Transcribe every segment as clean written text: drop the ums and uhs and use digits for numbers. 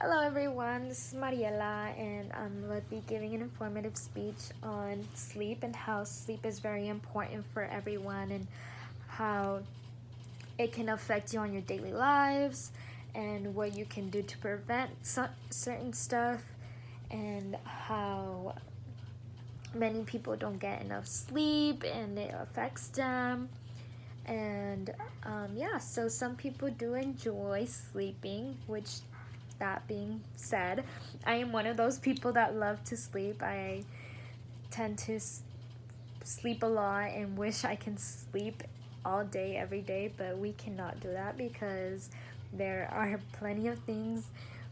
Hello everyone, this is Mariela and I will be giving an informative speech on sleep and how sleep is very important for everyone and how it can affect you on your daily lives and what you can do to prevent certain stuff and how many people don't get enough sleep and it affects them. And yeah, so some people do enjoy sleeping, which that being said, I am one of those people that love to sleep. I tend to sleep a lot and wish I can sleep all day, every day, but we cannot do that because there are plenty of things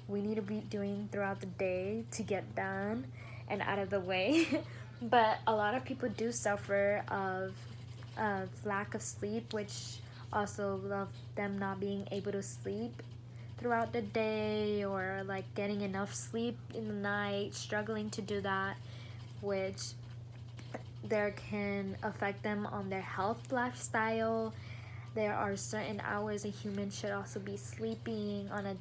we need to be doing throughout the day to get done and out of the way. But a lot of people do suffer of lack of sleep, which also of them not being able to sleep throughout the day or like getting enough sleep in the night, struggling to do that, which there can affect them on their health lifestyle. There are certain hours a human should also be sleeping on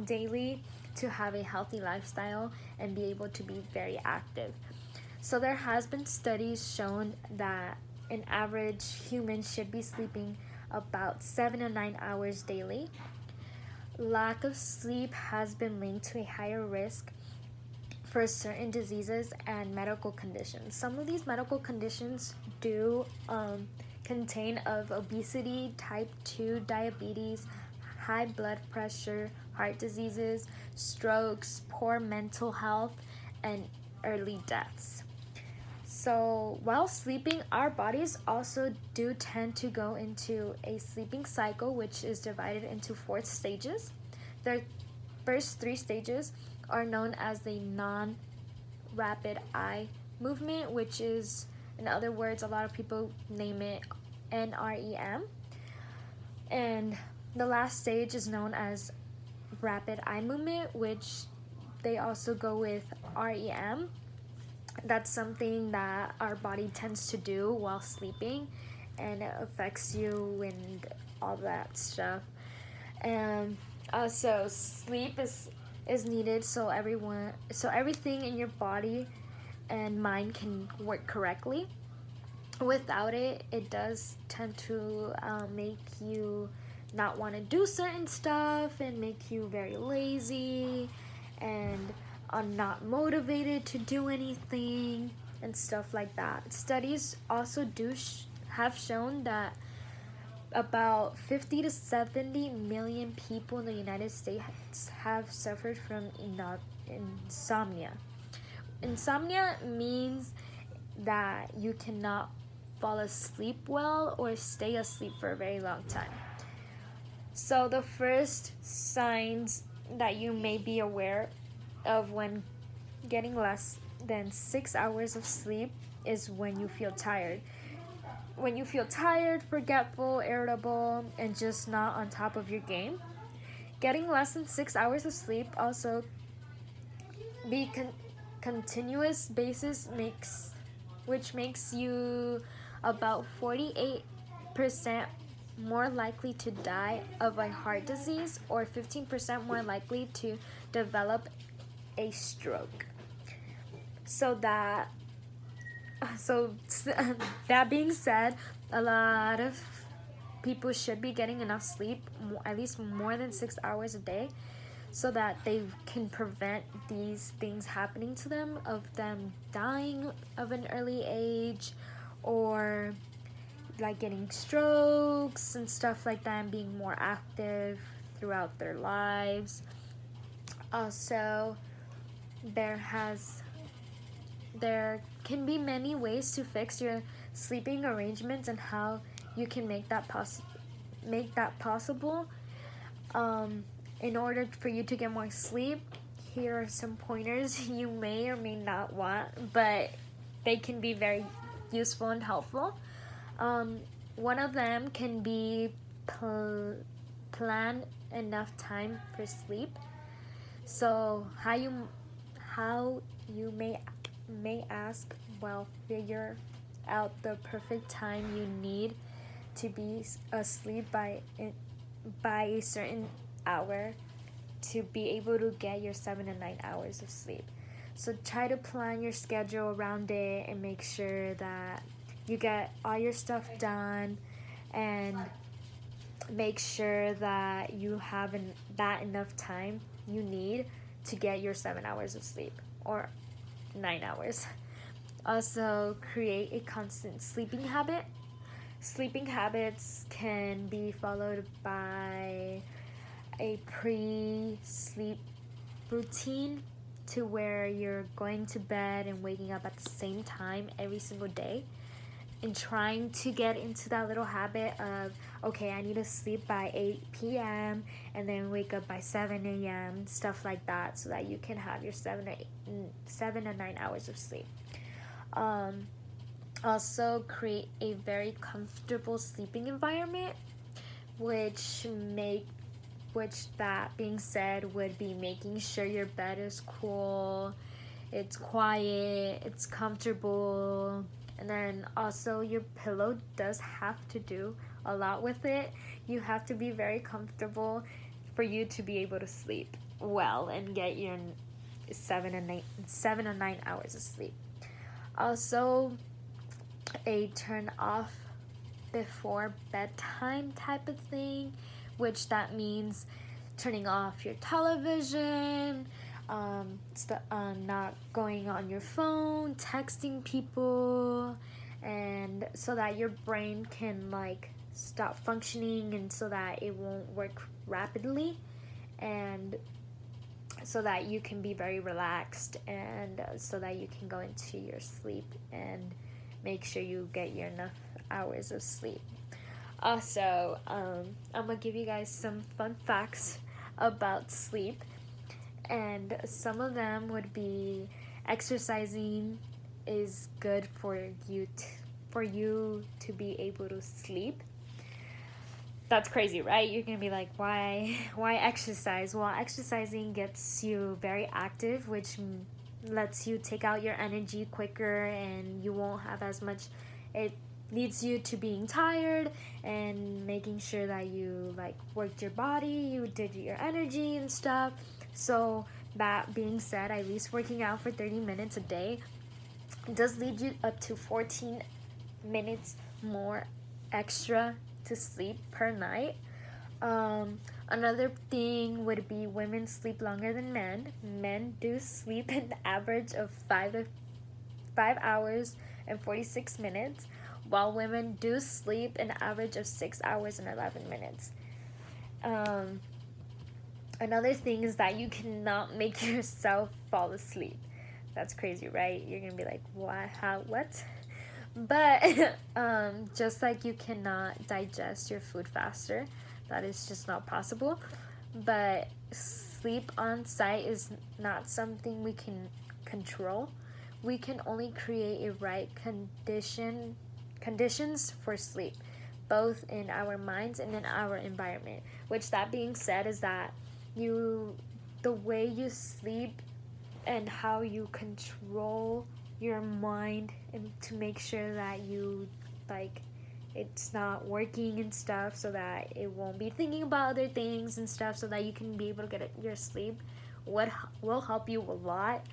daily to have a healthy lifestyle and be able to be very active. So there has been studies shown that an average human should be sleeping about 7 to 9 hours daily. Lack of sleep has been linked to a higher risk for certain diseases and medical conditions. Some of these medical conditions do contain of obesity, type 2 diabetes, high blood pressure, heart diseases, strokes, poor mental health, and early deaths. So while sleeping, our bodies also do tend to go into a sleeping cycle, which is divided into 4 stages. The first 3 stages are known as the non-rapid eye movement, which is, in other words, a lot of people name it NREM. And the last stage is known as rapid eye movement, which they also go with REM. That's something that our body tends to do while sleeping, and it affects you and all that stuff. And also sleep is needed so everything in your body and mind can work correctly. Without it, it does tend to make you not want to do certain stuff and make you very lazy and are not motivated to do anything and stuff like that. Studies also have shown that about 50 to 70 million people in the United States have suffered from insomnia. Insomnia means that you cannot fall asleep well or stay asleep for a very long time. So the first signs that you may be aware of when getting less than 6 hours of sleep is when you feel tired. When you feel tired, forgetful, irritable, and just not on top of your game. Getting less than 6 hours of sleep also be continuous basis which makes you about 48% more likely to die of a heart disease or 15% more likely to develop a stroke. So that being said, a lot of people should be getting enough sleep, at least more than 6 hours a day, so that they can prevent these things happening to them, of them dying of an early age or like getting strokes and stuff like that, and being more active throughout their lives. Also, there can be many ways to fix your sleeping arrangements and how you can make that possible. In order for you to get more sleep, here are some pointers you may or may not want, but they can be very useful and helpful. One of them can be plan enough time for sleep. So how you may ask, well, figure out the perfect time you need to be asleep by a certain hour to be able to get your 7 to 9 hours of sleep. So try to plan your schedule around it and make sure that you get all your stuff done, and make sure that you have that enough time you need to get your 7 hours of sleep, or 9 hours. Also, create a constant sleeping habit. Sleeping habits can be followed by a pre-sleep routine, to where you're going to bed and waking up at the same time every single day, and trying to get into that little habit of, okay, I need to sleep by 8 p.m. and then wake up by 7 a.m., stuff like that, so that you can have your 7 to 9 hours of sleep. Also, create a very comfortable sleeping environment, which that being said would be making sure your bed is cool, it's quiet, it's comfortable, and then also your pillow does have to do a lot with it. You have to be very comfortable for you to be able to sleep well and get your 7 to 9 hours of sleep. Also, a turn off before bedtime type of thing, which that means turning off your television, not going on your phone, texting people, and so that your brain can stop functioning, and so that it won't work rapidly, and so that you can be very relaxed, and so that you can go into your sleep and make sure you get your enough hours of sleep. Also, I'm gonna give you guys some fun facts about sleep, and some of them would be exercising is good for you to be able to sleep. That's crazy, right? You're gonna be like, why exercise? Well, exercising gets you very active, which lets you take out your energy quicker, and you won't have as much. It leads you to being tired, and making sure that you worked your body, you did your energy and stuff. So that being said, at least working out for 30 minutes a day does lead you up to 14 minutes more extra to sleep per night. Another thing would be women sleep longer than men. Men do sleep an average of 5 hours and 46 minutes, while women do sleep an average of 6 hours and 11 minutes. Another thing is that you cannot make yourself fall asleep. That's crazy, right? You're gonna be like, what? How? What? But just like you cannot digest your food faster, that is just not possible. But sleep on site is not something we can control. We can only create a right conditions for sleep, both in our minds and in our environment. Which, that being said, is that the way you sleep and how you control your mind, and to make sure that you it's not working and stuff, so that it won't be thinking about other things and stuff, so that you can be able to get your sleep, will help you a lot.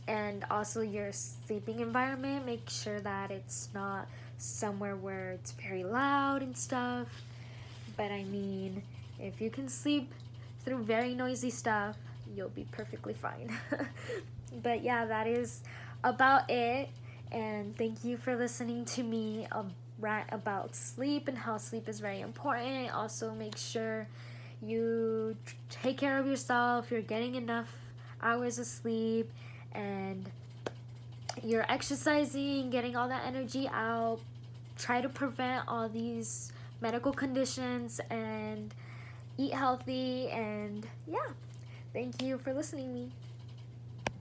And also your sleeping environment, make sure that it's not somewhere where it's very loud and stuff. But I mean, if you can sleep through very noisy stuff, you'll be perfectly fine. But yeah, that is about it, and thank you for listening to me rant about sleep and how sleep is very important. Also, make sure you take care of yourself, you're getting enough hours of sleep, and you're exercising, getting all that energy out. Try to prevent all these medical conditions and eat healthy. And yeah, thank you for listening to me.